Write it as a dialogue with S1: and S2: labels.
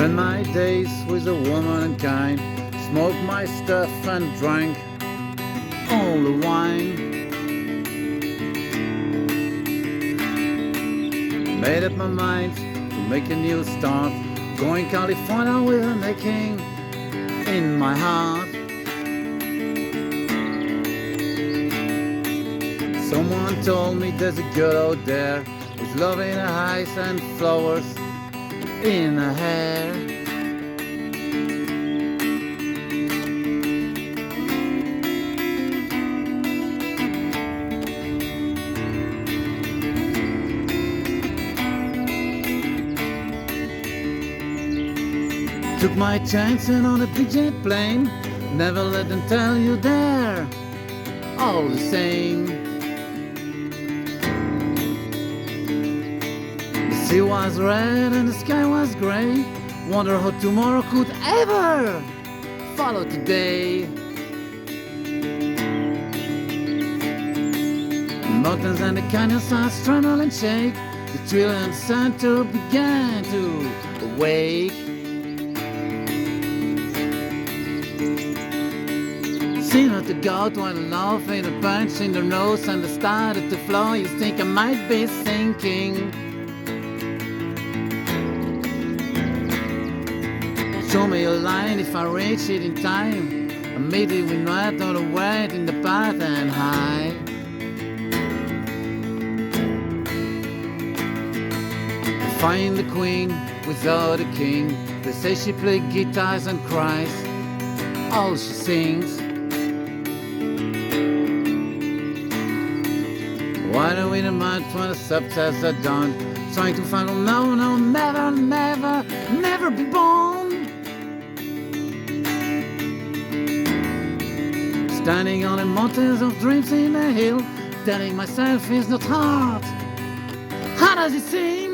S1: Spent my days with a womankind, smoked my stuff and drank all the wine. Made up my mind to make a new start, going California with an aching in my heart. Someone told me there's a girl out there with love in her eyes and flowers in her hair. Took my chances on a big jet plane, never let them tell you they're all the same. The sea was red and the sky was grey, wonder how tomorrow could ever follow today. The mountains and the canyons started tremble and shake, the thrill and center began to awake. Seemed to go to a laugh in a punch in the nose and it started to flow. You think I might be sinking. Show me a line if I reach it in time. I made it with not on the wait in the path and high. Find the queen without a king. They say she plays guitars and cries all she sings. Why do we demand when the subtitles are done? Trying to find a no, no, never, never, never be born. Standing on the mountains of dreams in a hill, telling myself it's not hard. How does it seem?